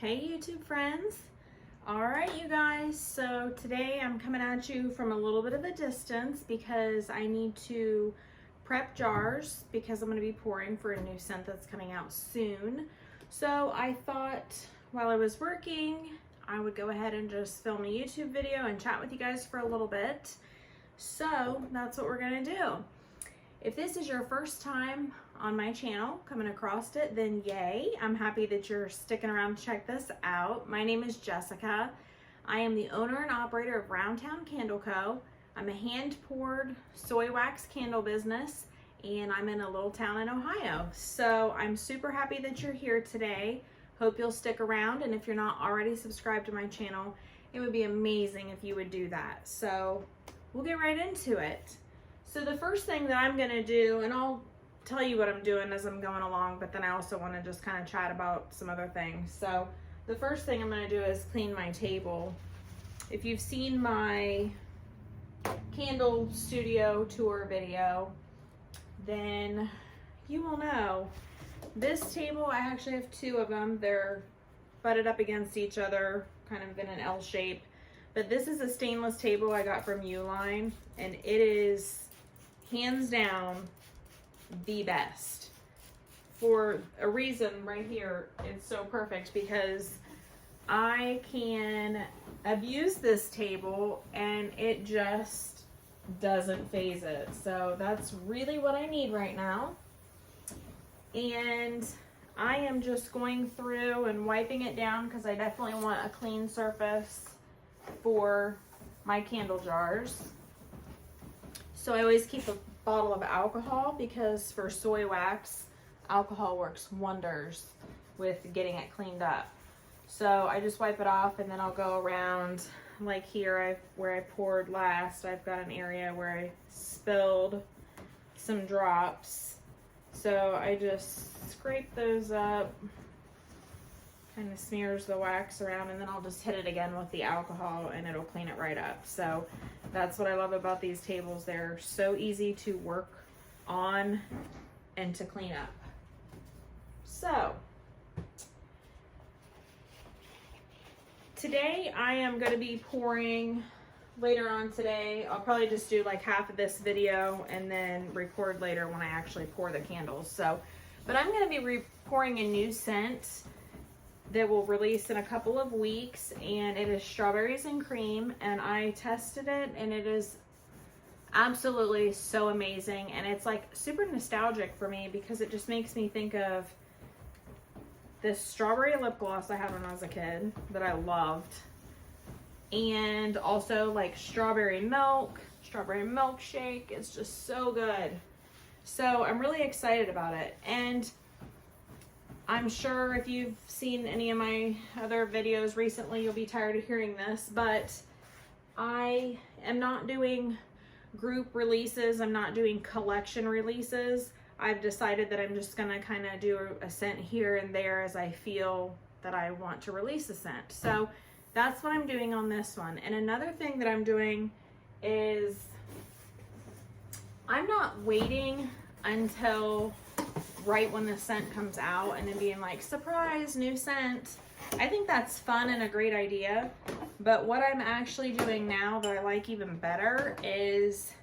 Hey YouTube friends. Alright you guys, so today I'm coming at you from a little bit of a distance because I need to prep jars because I'm going to be pouring for a new scent that's coming out soon. So I thought while I was working I would go ahead and just film a YouTube video and chat with you guys for a little bit. So that's what we're going to do. If this is your first time on my channel coming across it, then yay. I'm happy that you're sticking around to check this out. My name is Jessica. I am the owner and operator of Roundtown Candle Co. I'm a hand-poured soy wax candle business, and I'm in a little town in Ohio. So I'm super happy that you're here today. Hope you'll stick around, and if you're not already subscribed to my channel, it would be amazing if you would do that. So we'll get right into it. So the first thing that I'm gonna do, and I'll tell you what I'm doing as I'm going along, but then I also want to just kind of chat about some other things. So the first thing I'm going to do is clean my table. If you've seen my candle studio tour video, then you will know this table, I actually have two of them. They're butted up against each other, kind of in an L shape. But this is a stainless table I got from Uline, and it is hands down the best for a reason. Right here, it's so perfect because I can abuse this table and it just doesn't phase it. So that's really what I need right now. And I am just going through and wiping it down because I definitely want a clean surface for my candle jars. So I always keep a bottle of alcohol because for soy wax, alcohol works wonders with getting it cleaned up. So I just wipe it off, and then I'll go around, like here where I poured last, I've got an area where I spilled some drops. So I just scrape those up, kind of smears the wax around, and then I'll just hit it again with the alcohol and it'll clean it right up. So that's what I love about these tables. They're so easy to work on and to clean up. So today I am going to be pouring later on today. I'll probably just do like half of this video and then record later when I actually pour the candles. But I'm going to be pouring a new scent that will release in a couple of weeks, and it is strawberries and cream, and I tested it and it is absolutely so amazing, and it's like super nostalgic for me because it just makes me think of this strawberry lip gloss I had when I was a kid that I loved, and also like strawberry milkshake. It's just so good. So I'm really excited about it, and I'm sure if you've seen any of my other videos recently, you'll be tired of hearing this, but I am not doing group releases. I'm not doing collection releases. I've decided that I'm just gonna kind of do a scent here and there as I feel that I want to release a scent. So that's what I'm doing on this one. And another thing that I'm doing is I'm not waiting until right when the scent comes out and then being like, surprise, new scent. I think that's fun and a great idea, but what I'm actually doing now that I like even better is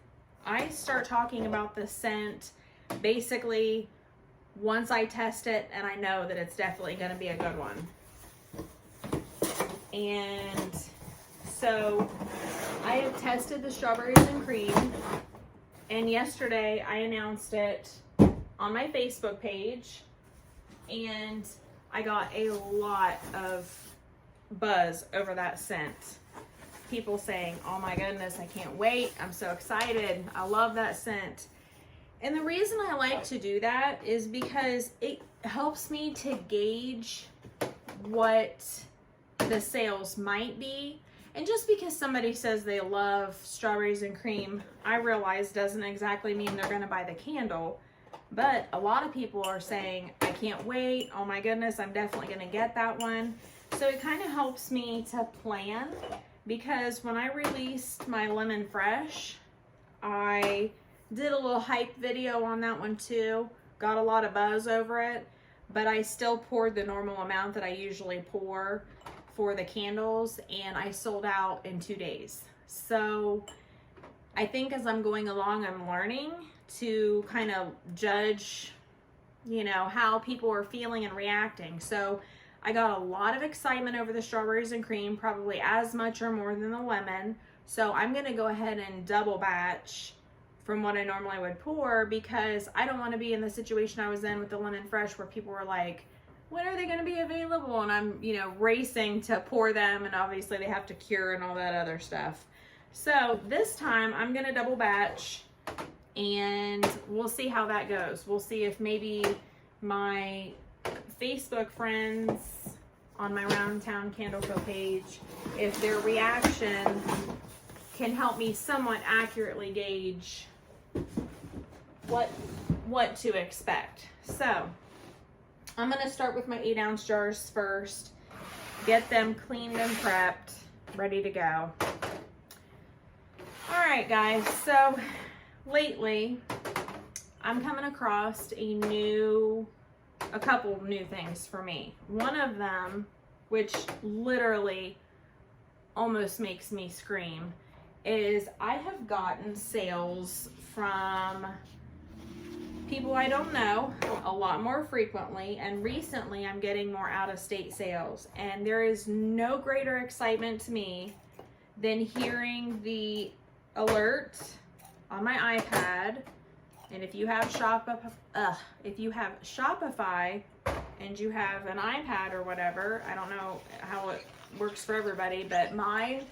I start talking about the scent basically once I test it and I know that it's definitely going to be a good one. And so I have tested the strawberries and cream, and yesterday I announced it on my Facebook page, and I got a lot of buzz over that scent. People saying, oh my goodness, I can't wait, I'm so excited, I love that scent. And the reason I like to do that is because it helps me to gauge what the sales might be. And just because somebody says they love strawberries and cream, I realize doesn't exactly mean they're going to buy the candle. But a lot of people are saying, I can't wait, oh my goodness, I'm definitely going to get that one. So it kind of helps me to plan, because when I released my Lemon Fresh, I did a little hype video on that one too, got a lot of buzz over it. but I still poured the normal amount that I usually pour for the candles, and I sold out in 2 days. So I think as I'm going along, I'm learning to kind of judge, you know, how people are feeling and reacting. So I got a lot of excitement over the strawberries and cream, probably as much or more than the lemon. So I'm gonna go ahead and double batch from what I normally would pour, because I don't want to be in the situation I was in with the lemon fresh where people were like, when are they going to be available? And I'm, you know, racing to pour them, and obviously they have to cure and all that other stuff. So this time I'm going to double batch, and we'll see how that goes. We'll see if maybe my Facebook friends on my Round Town Candle Co page, if their reaction can help me somewhat accurately gauge what to expect. So I'm going to start with my 8-ounce jars first, get them cleaned and prepped, ready to go. All right, guys, so lately I'm coming across a couple new things for me. One of them, which literally almost makes me scream, is I have gotten sales from people I don't know a lot more frequently, and recently I'm getting more out-of-state sales, and there is no greater excitement to me than hearing the alert on my iPad. And if you have Shopify and you have an iPad or whatever, I don't know how it works for everybody, but mine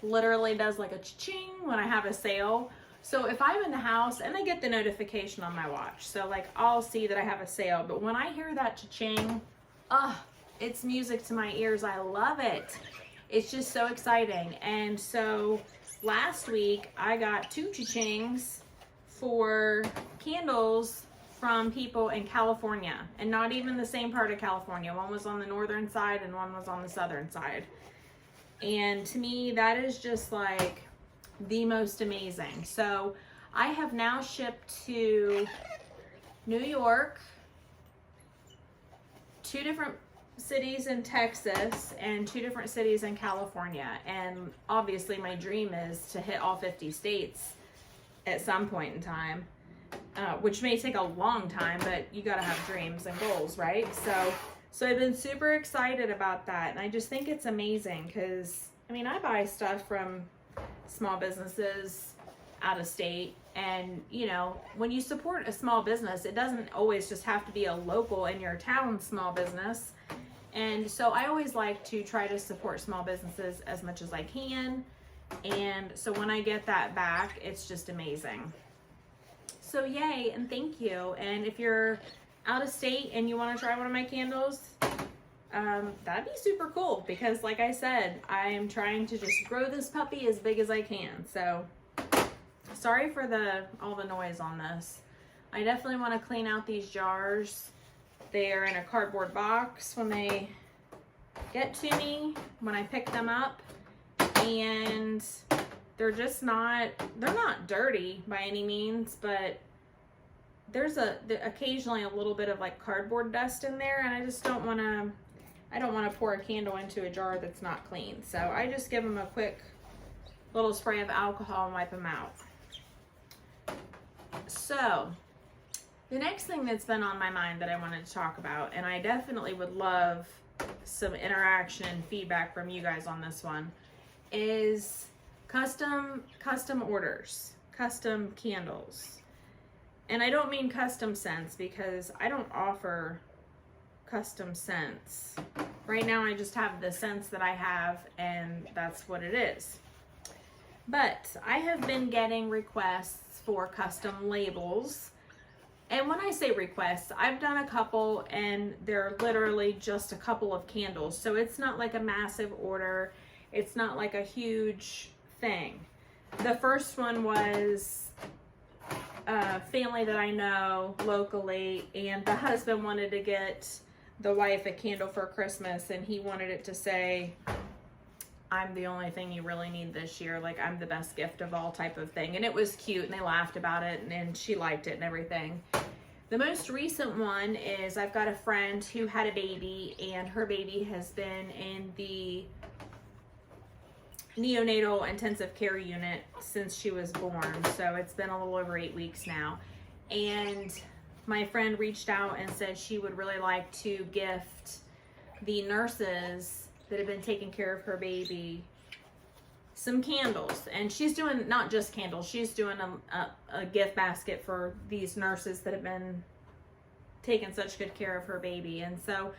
literally does like a cha-ching when I have a sale. So if I'm in the house and I get the notification on my watch, so like I'll see that I have a sale, but when I hear that cha-ching, it's music to my ears. I love it. It's just so exciting. And so last week I got 2 cha-chings for candles from people in California, and not even the same part of California. One was on the northern side and one was on the southern side. And to me, that is just like the most amazing. So I have now shipped to New York, 2 different cities in Texas, and 2 different cities in California. And obviously my dream is to hit all 50 states at some point in time, which may take a long time, but you gotta have dreams and goals, right? So I've been super excited about that, and I just think it's amazing because, I mean, I buy stuff from small businesses out of state, and, you know, when you support a small business, it doesn't always just have to be a local in your town small business. And so I always like to try to support small businesses as much as I can, and so when I get that back, it's just amazing. So yay, and thank you. And if you're out of state and you want to try one of my candles, that'd be super cool, because like I said, I am trying to just grow this puppy as big as I can. So sorry for all the noise on this. I definitely want to clean out these jars. They are in a cardboard box when they get to me, when I pick them up, and they're not dirty by any means, but there's occasionally a little bit of like cardboard dust in there, and I just don't want to pour a candle into a jar that's not clean. So I just give them a quick little spray of alcohol and wipe them out. So the next thing that's been on my mind that I wanted to talk about, and I definitely would love some interaction and feedback from you guys on this one, is custom orders, custom candles. And I don't mean custom scents, because I don't offer custom scents. Right now I just have the scents that I have, and that's what it is. But I have been getting requests for custom labels. And when I say requests, I've done a couple, and they're literally just a couple of candles. So it's not like a massive order. It's not like a huge thing. The first one was a family that I know locally, and the husband wanted to get the wife a candle for Christmas, and he wanted it to say, "I'm the only thing you really need this year, like I'm the best gift of all," type of thing. And it was cute, and they laughed about it, and she liked it and everything. The most recent one is I've got a friend who had a baby, and her baby has been in the neonatal intensive care unit since she was born. So it's been a little over 8 weeks now. And my friend reached out and said she would really like to gift the nurses that have been taking care of her baby some candles. And she's doing not just candles, she's doing a gift basket for these nurses that have been taking such good care of her baby. And so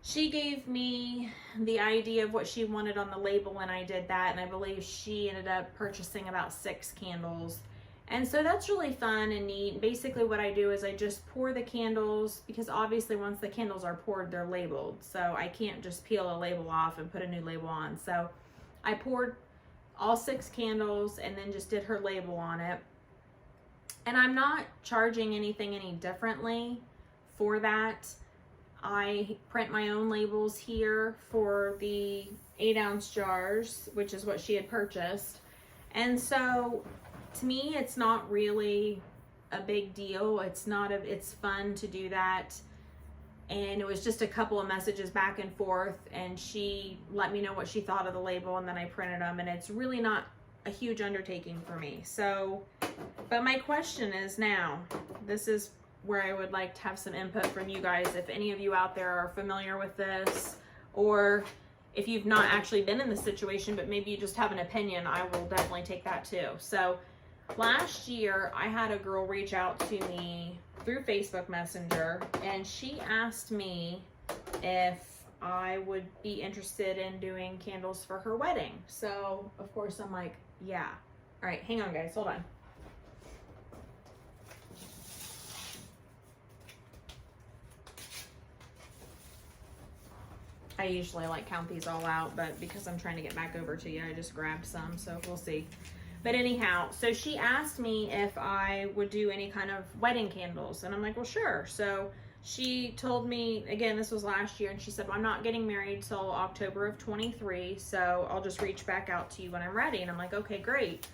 she gave me the idea of what she wanted on the label, and I did that, and I believe she ended up purchasing about 6 candles. And so that's really fun and neat. Basically what I do is I just pour the candles, because obviously once the candles are poured, they're labeled. So I can't just peel a label off and put a new label on. So I poured all 6 candles and then just did her label on it. And I'm not charging anything any differently for that. I print my own labels here for the 8-ounce jars, which is what she had purchased. And so to me, it's not really a big deal. It's fun to do that. And it was just a couple of messages back and forth, and she let me know what she thought of the label, and then I printed them, and it's really not a huge undertaking for me. So, but my question is now, this is where I would like to have some input from you guys. If any of you out there are familiar with this, or if you've not actually been in this situation, but maybe you just have an opinion, I will definitely take that too. So last year, I had a girl reach out to me through Facebook Messenger, and she asked me if I would be interested in doing candles for her wedding. So of course I'm like, yeah. All right, hang on guys, hold on. I usually like count these all out, but because I'm trying to get back over to you, I just grabbed some, so we'll see. But anyhow, so she asked me if I would do any kind of wedding candles, and I'm like, well, sure. So she told me, again, this was last year, and she said, well, I'm not getting married till October of 23, so I'll just reach back out to you when I'm ready. And I'm like, okay, great.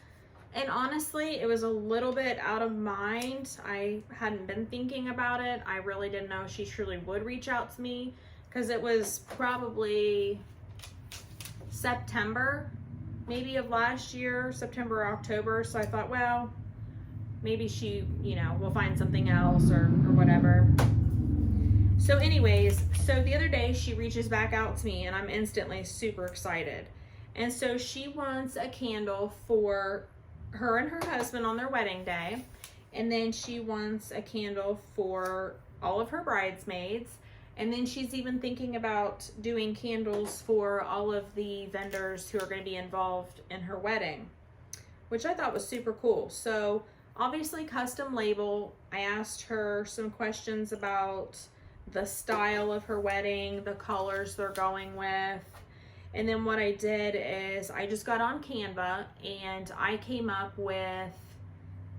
And honestly, it was a little bit out of mind. I hadn't been thinking about it. I really didn't know she truly would reach out to me, because it was probably September maybe of last year, September or October. So I thought, well, maybe she, will find something else or whatever. So anyways, so the other day she reaches back out to me, and I'm instantly super excited. And so she wants a candle for her and her husband on their wedding day. And then she wants a candle for all of her bridesmaids. And then she's even thinking about doing candles for all of the vendors who are going to be involved in her wedding, which I thought was super cool. So obviously custom label. I asked her some questions about the style of her wedding, the colors they're going with. And then what I did is I just got on Canva, and I came up with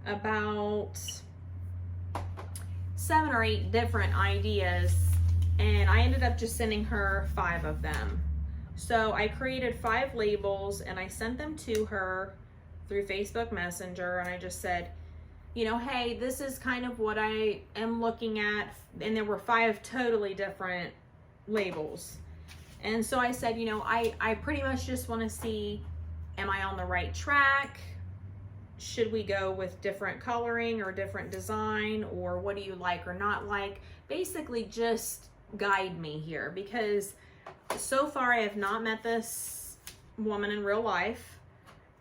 about 7 or 8 different ideas. And I ended up just sending her 5 of them. So I created 5 labels, and I sent them to her through Facebook Messenger. And I just said, hey, this is kind of what I am looking at. And there were 5 totally different labels. And so I said, I pretty much just want to see, am I on the right track? Should we go with different coloring or different design, or what do you like or not like? Basically just guide me here, because so far I have not met this woman in real life,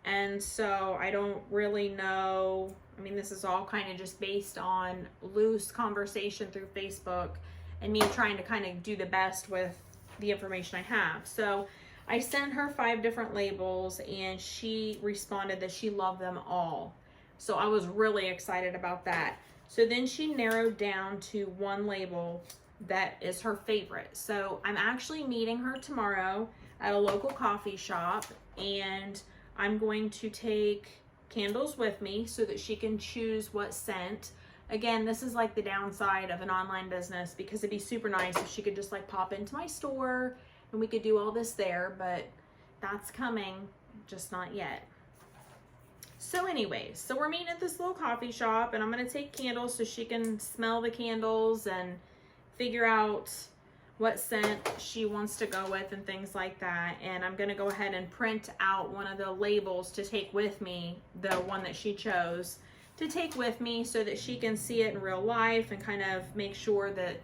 and so I don't really know. I mean, this is all kind of just based on loose conversation through Facebook and me trying to kind of do the best with the information I have. So I sent her 5 different labels, and she responded that she loved them all. So I was really excited about that. So then she narrowed down to 1 label that is her favorite. So I'm actually meeting her tomorrow at a local coffee shop, and I'm going to take candles with me so that she can choose what scent. Again, this is like the downside of an online business, because it'd be super nice if she could just like pop into my store and we could do all this there, but that's coming, just not yet. So anyways, so we're meeting at this little coffee shop, and I'm going to take candles so she can smell the candles and figure out what scent she wants to go with and things like that. And I'm going to go ahead and print out one of the labels to take with me, the one that she chose to take with me, so that she can see it in real life and kind of make sure that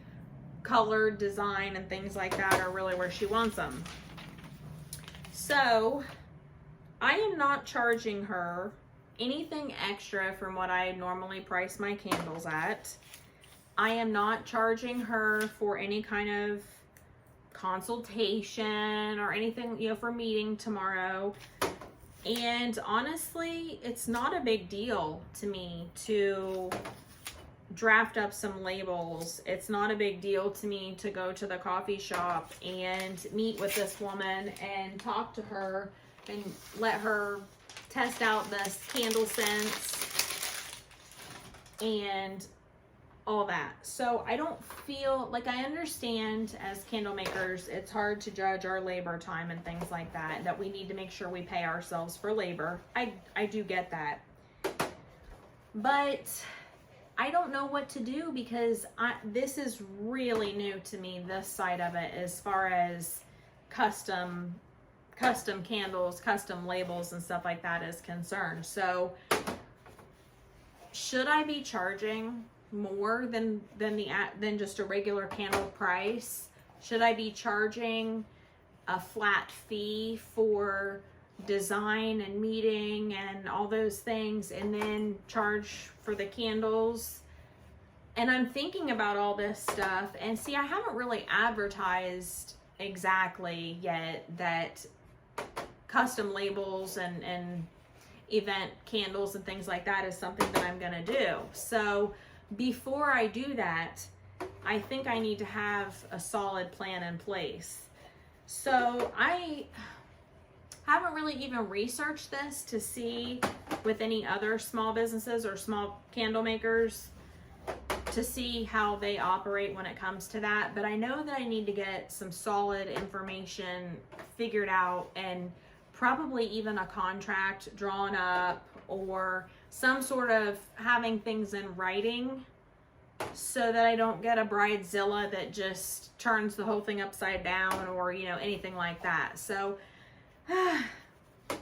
color, design, and things like that are really where she wants them. So I am not charging her anything extra from what I normally price my candles at. I am not charging her for any kind of consultation or anything, you know, for meeting tomorrow. And honestly, it's not a big deal to me to draft up some labels. It's not a big deal to me to go to the coffee shop and meet with this woman and talk to her and let her test out this candle scents and all that. So I don't feel like, I understand as candle makers, it's hard to judge our labor time and things like that, that we need to make sure we pay ourselves for labor. I do get that. But I don't know what to do, because this is really new to me, this side of it, as far as custom candles, custom labels and stuff like that is concerned. So should I be charging more than just a regular candle price? Should I be charging a flat fee for design and meeting and all those things, and then charge for the candles? And I'm thinking about all this stuff, and see, I haven't really advertised exactly yet that custom labels and event candles and things like that is something that I'm gonna do. So before I do that, I think I need to have a solid plan in place. So I haven't really even researched this to see with any other small businesses or small candle makers to see how they operate when it comes to that. But I know that I need to get some solid information figured out, and probably even a contract drawn up, or some sort of having things in writing, so that I don't get a bridezilla that just turns the whole thing upside down, or, you know, anything like that. So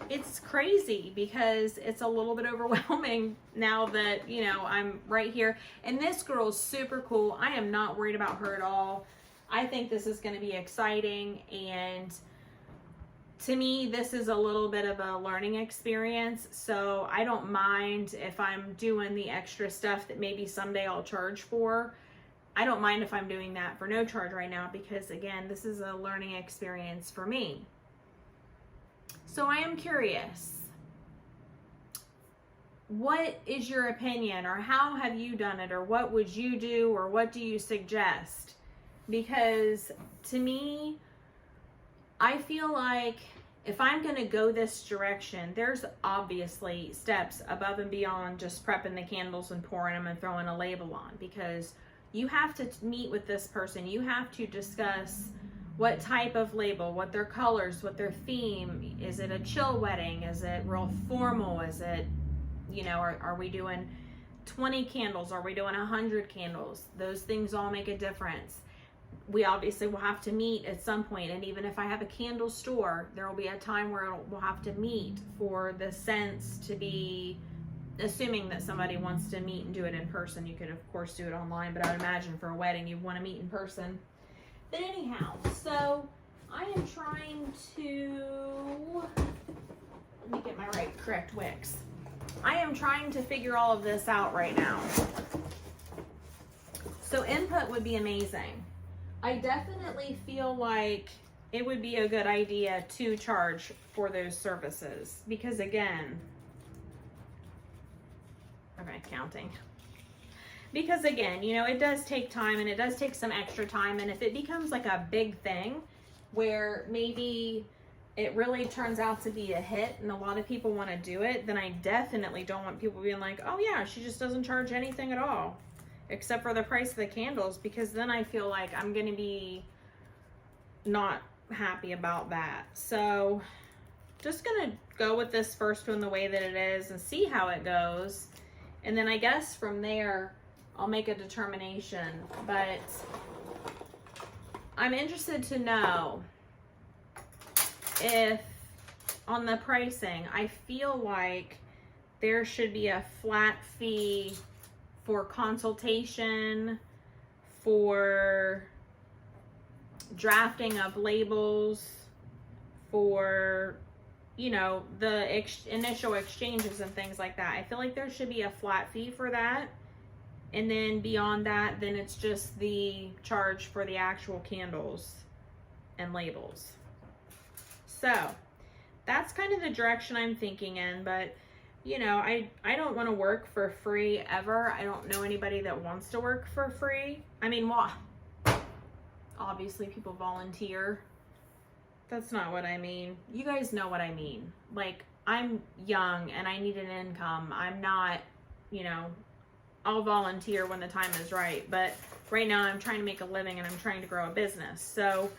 it's crazy, because it's a little bit overwhelming now that, you know, I'm right here. And this girl's super cool. I am not worried about her at all. I think this is going to be exciting, and to me, this is a little bit of a learning experience. So I don't mind if I'm doing the extra stuff that maybe someday I'll charge for. I don't mind if I'm doing that for no charge right now, because again, this is a learning experience for me. So I am curious, what is your opinion, or how have you done it, or what would you do, or what do you suggest? Because to me, I feel like if I'm going to go this direction, there's obviously steps above and beyond just prepping the candles and pouring them and throwing a label on, because you have to meet with this person. You have to discuss what type of label, what their colors, what their theme. Is it a chill wedding? Is it real formal? Is it, you know, are we doing 20 candles? Are we doing 100 candles? Those things all make a difference. We obviously will have to meet at some point, and even if I have a candle store, there will be a time where we'll have to meet for the scents to be, assuming that somebody wants to meet and do it in person. You could of course do it online, but I would imagine for a wedding you'd want to meet in person. But anyhow, so I am trying to, let me get my correct wicks. I am trying to figure all of this out right now. So input would be amazing. I definitely feel like it would be a good idea to charge for those services, because again, okay, counting. Because again, you know, it does take time, and it does take some extra time. And if it becomes like a big thing where maybe it really turns out to be a hit and a lot of people want to do it, then I definitely don't want people being like, oh yeah, she just doesn't charge anything at all except for the price of the candles, because then I feel like I'm going to be not happy about that. So just gonna go with this first one the way that it is and see how it goes. And then I guess from there, I'll make a determination. But I'm interested to know if on the pricing, I feel like there should be a flat fee for consultation, for drafting of labels, for, you know, the initial exchanges and things like that. I feel like there should be a flat fee for that. And then beyond that, then it's just the charge for the actual candles and labels. So that's kind of the direction I'm thinking in. But, you know, I don't want to work for free ever. I don't know anybody that wants to work for free. I mean, well, obviously people volunteer. That's not what I mean. You guys know what I mean. Like, I'm young and I need an income. I'm not, you know, I'll volunteer when the time is right. But right now I'm trying to make a living and I'm trying to grow a business. So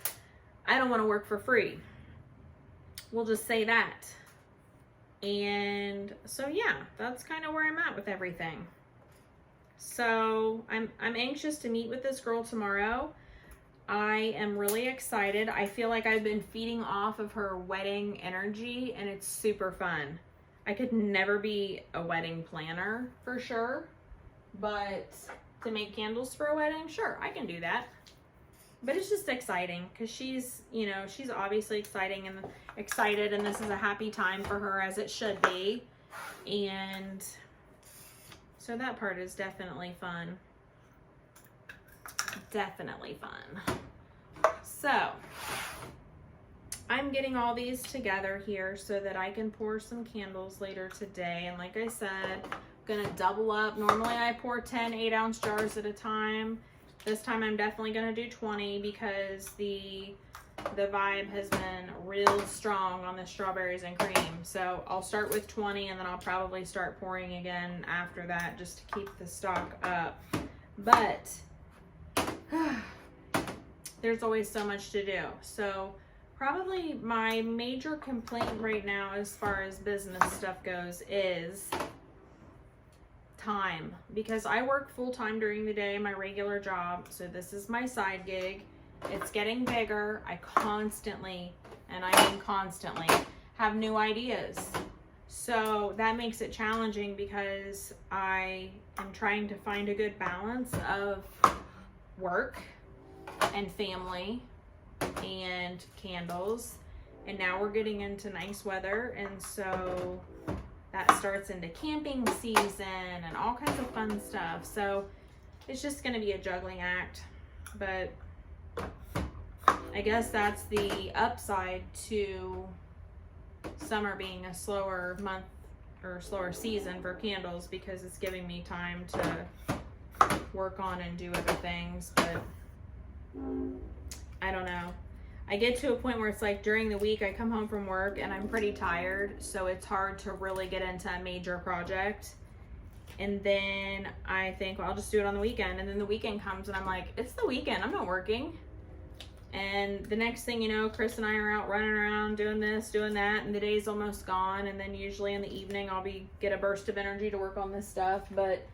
I don't want to work for free. We'll just say that. And so yeah, that's kind of where I'm at with everything. So I'm anxious to meet with this girl tomorrow. I am really excited. I feel like I've been feeding off of her wedding energy and it's super fun. I could never be a wedding planner for sure, but to make candles for a wedding, sure, I can do that. But it's just exciting because she's, you know, she's obviously excited and this is a happy time for her, as it should be. And so that part is definitely fun. Definitely fun. So I'm getting all these together here so that I can pour some candles later today. And like I said, I'm gonna double up. Normally I pour 10 8-ounce jars at a time. This time I'm definitely gonna do 20 because the vibe has been real strong on the strawberries and cream. So I'll start with 20 and then I'll probably start pouring again after that just to keep the stock up. But there's always so much to do. So probably my major complaint right now as far as business stuff goes is time, because I work full-time during the day, my regular job. So this is my side gig. It's getting bigger. I constantly, and I mean constantly, have new ideas. So that makes it challenging because I am trying to find a good balance of work and family and candles. And now we're getting into nice weather, and so that starts into camping season and all kinds of fun stuff. So it's just going to be a juggling act. But I guess that's the upside to summer being a slower month or slower season for candles, because it's giving me time to work on and do other things. But I don't know. I get to a point where it's like during the week I come home from work and I'm pretty tired, so it's hard to really get into a major project. And then I think, well, I'll just do it on the weekend. And then the weekend comes and I'm like, it's the weekend, I'm not working. And the next thing you know, Chris and I are out running around doing this, doing that, and the day's almost gone. And then usually in the evening I'll get a burst of energy to work on this stuff. But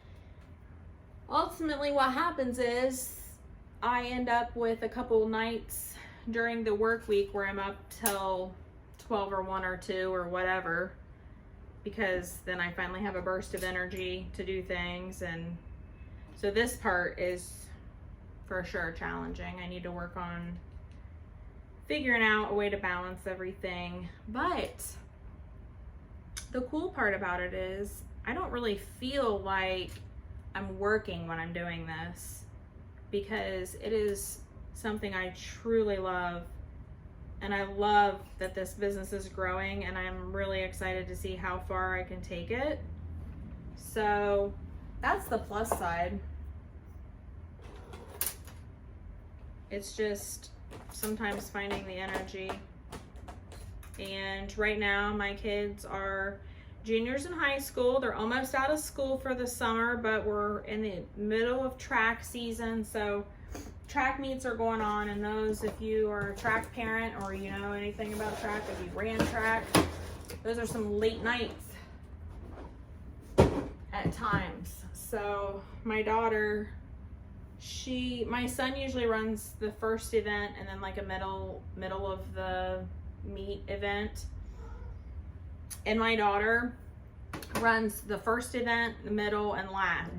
ultimately what happens is I end up with a couple nights during the work week where I'm up till 12 or 1 or 2 or whatever, because then I finally have a burst of energy to do things. And so this part is for sure challenging. I need to work on figuring out a way to balance everything. But the cool part about it is I don't really feel like I'm working when I'm doing this, because it is something I truly love, and I love that this business is growing, and I'm really excited to see how far I can take it. So that's the plus side. It's just sometimes finding the energy. And right now my kids are juniors in high school. They're almost out of school for the summer, but we're in the middle of track season, so track meets are going on, and those, if you are a track parent or you know anything about track, if you ran track, those are some late nights at times. So my daughter, my son usually runs the first event and then like a middle of the meet event, and my daughter runs the first event, the middle, and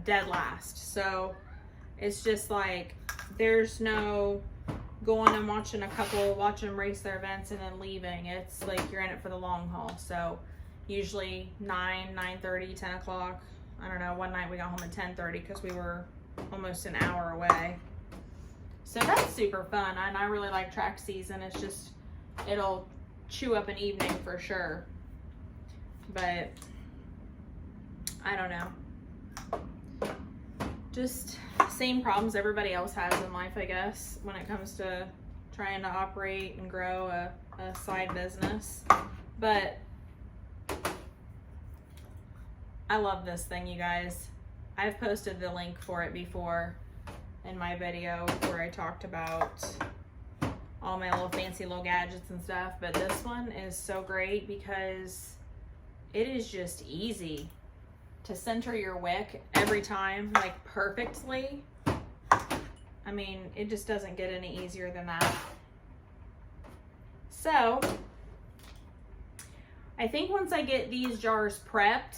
dead last. So it's just like there's no going and watching watch them race their events and then leaving. It's like you're in it for the long haul. So usually 9:30, 10 o'clock. I don't know, one night we got home at 10:30 because we were almost an hour away. So that's super fun, and I really like track season. It's just, it'll chew up an evening for sure. But I don't know. Just same problems everybody else has in life, I guess, when it comes to trying to operate and grow a side business. But I love this thing, you guys. I've posted the link for it before in my video where I talked about all my little fancy little gadgets and stuff, but this one is so great because it is just easy to center your wick every time, like perfectly. I mean, it just doesn't get any easier than that. So I think once I get these jars prepped,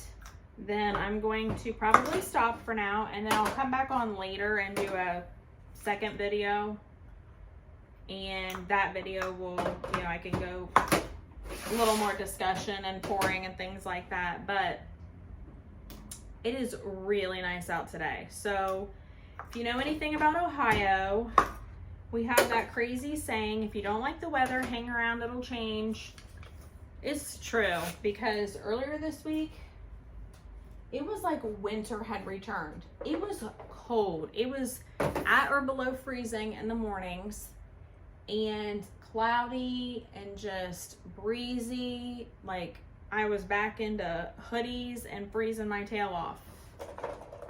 then I'm going to probably stop for now, and then I'll come back on later and do a second video, and that video will, you know, I can go a little more discussion and pouring and things like that. But it is really nice out today. So if you know anything about Ohio, we have that crazy saying, if you don't like the weather, hang around, it'll change. It's true, because earlier this week, it was like winter had returned. It was cold. It was at or below freezing in the mornings, and cloudy and just breezy. Like I was back into hoodies and freezing my tail off.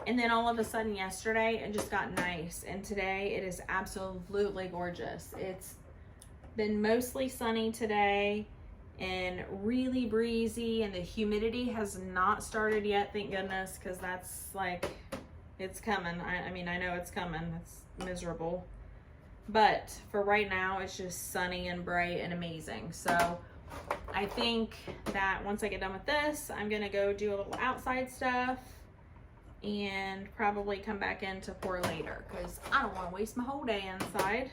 And then all of a sudden yesterday, it just got nice. And today it is absolutely gorgeous. It's been mostly sunny today and really breezy, and the humidity has not started yet, thank goodness, because that's like, it's coming. I mean, I know it's coming. It's miserable. But for right now, it's just sunny and bright and amazing. So I think that once I get done with this, I'm going to go do a little outside stuff and probably come back in to pour later, because I don't want to waste my whole day inside.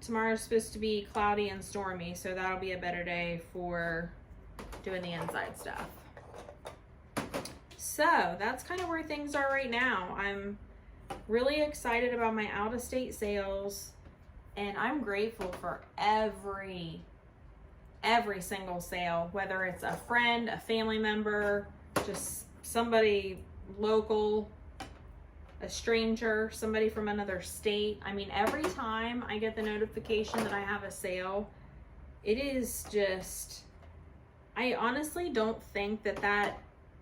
Tomorrow's supposed to be cloudy and stormy, so that'll be a better day for doing the inside stuff. So that's kind of where things are right now. I'm really excited about my out-of-state sales, and I'm grateful for every single sale, whether it's a friend, a family member, just somebody local, a stranger, somebody from another state. I mean, every time I get the notification that I have a sale, it is just, I honestly don't think that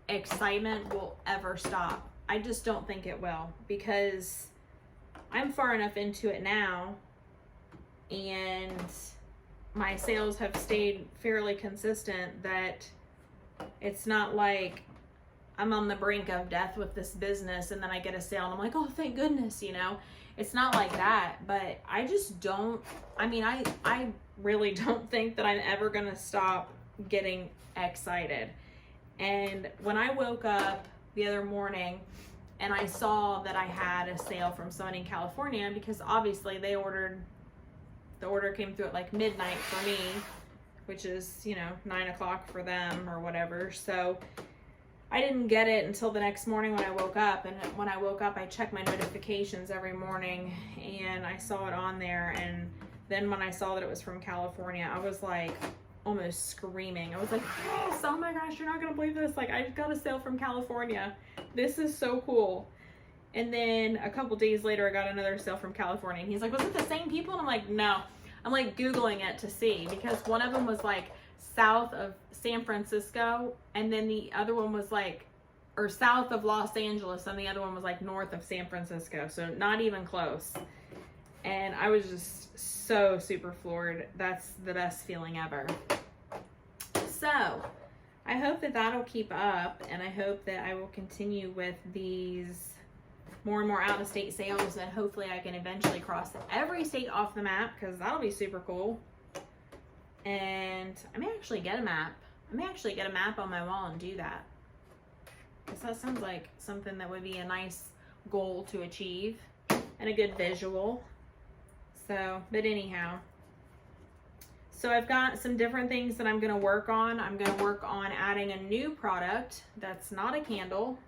excitement will ever stop. I just don't think it will, because I'm far enough into it now, and my sales have stayed fairly consistent that it's not like I'm on the brink of death with this business and then I get a sale and I'm like, oh, thank goodness, you know. It's not like that, but I just don't, I mean, I really don't think that I'm ever going to stop getting excited. And when I woke up the other morning and I saw that I had a sale from somebody in California, because obviously the order came through at like midnight for me, which is, you know, 9 o'clock for them or whatever. So I didn't get it until the next morning when I woke up. And when I woke up, I check my notifications every morning, and I saw it on there. And then when I saw that it was from California, I was like almost screaming. I was like, yes, oh my gosh, you're not gonna believe this. Like, I got a sale from California. This is so cool. And then a couple days later, I got another sale from California. And he's like, was it the same people? And I'm like, no. I'm like Googling it to see, because one of them was like south of San Francisco, and then the other one was like, or south of Los Angeles, and the other one was like north of San Francisco, so not even close. and I was just so super floored. That's the best feeling ever. So I hope that that'll keep up, and I hope that I will continue with these more and more out-of-state sales, and hopefully I can eventually cross every state off the map, because that'll be super cool. And I may actually get a map. I may actually get a map on my wall and do that, because that sounds like something that would be a nice goal to achieve and a good visual. So, but anyhow, so I've got some different things that I'm going to work on. I'm going to work on adding a new product that's not a candle.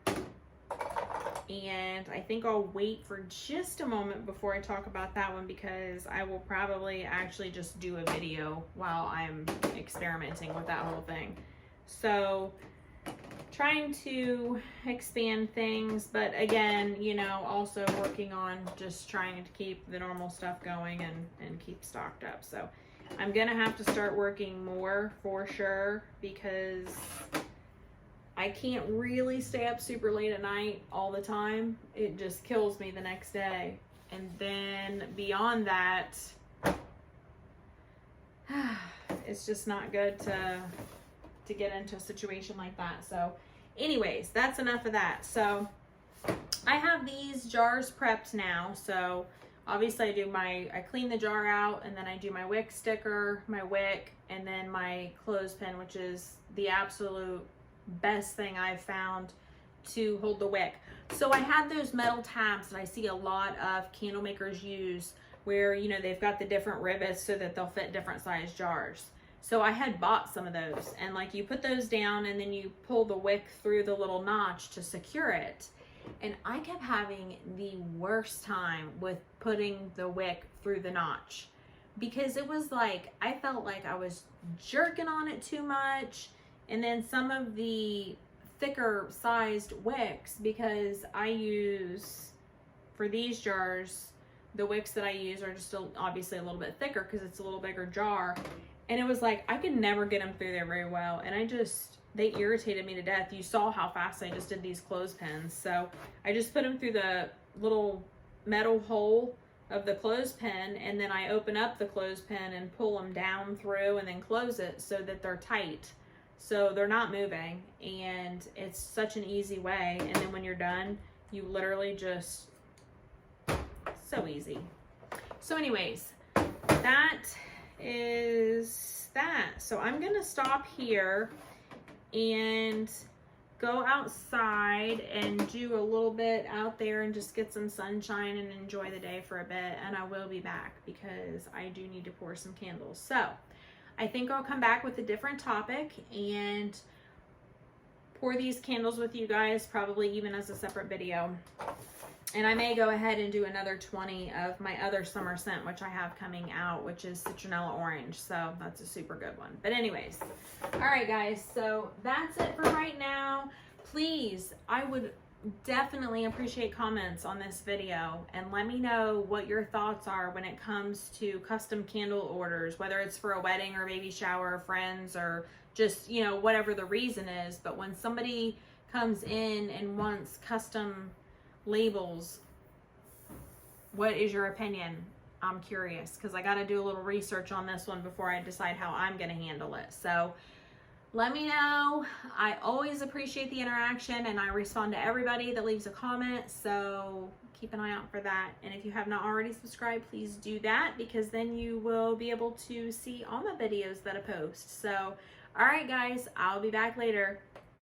And I think I'll wait for just a moment before I talk about that one, because I will probably actually just do a video while I'm experimenting with that whole thing. So trying to expand things, but again, you know, also working on just trying to keep the normal stuff going and keep stocked up. So I'm gonna have to start working more for sure, because I can't really stay up super late at night all the time. It just kills me the next day. And then beyond that, it's just not good to get into a situation like that. So anyways, that's enough of that. So I have these jars prepped now. So obviously I clean the jar out, and then I do my wick sticker, my wick, and then my clothespin, which is the absolute best thing I've found to hold the wick. So I had those metal tabs that I see a lot of candle makers use, where, you know, they've got the different rivets so that they'll fit different size jars. So I had bought some of those, and like you put those down and then you pull the wick through the little notch to secure it. And I kept having the worst time with putting the wick through the notch, because it was like, I felt like I was jerking on it too much. And then some of the thicker sized wicks, because I use, for these jars, the wicks that I use are just obviously a little bit thicker because it's a little bigger jar. And it was like, I could never get them through there very well. And they irritated me to death. You saw how fast I just did these clothespins. So I just put them through the little metal hole of the clothespin, and then I open up the clothespin and pull them down through and then close it so that they're tight. So they're not moving, and it's such an easy way. And then when you're done, you literally just, so easy. So anyways, that is that. So I'm gonna stop here and go outside and do a little bit out there and just get some sunshine and enjoy the day for a bit. And I will be back, because I do need to pour some candles. So I think I'll come back with a different topic and pour these candles with you guys, probably even as a separate video. And I may go ahead and do another 20 of my other summer scent, which I have coming out, which is Citronella Orange. So that's a super good one. But anyways, all right, guys. So that's it for right now. Please, I would definitely appreciate comments on this video, and let me know what your thoughts are when it comes to custom candle orders, whether it's for a wedding or baby shower, friends, or just, you know, whatever the reason is. But when somebody comes in and wants custom labels, what is your opinion? I'm curious, because I got to do a little research on this one before I decide how I'm going to handle it. So let me know. I always appreciate the interaction, and I respond to everybody that leaves a comment. So keep an eye out for that. And if you have not already subscribed, please do that, because then you will be able to see all my videos that I post. So, all right, guys, I'll be back later.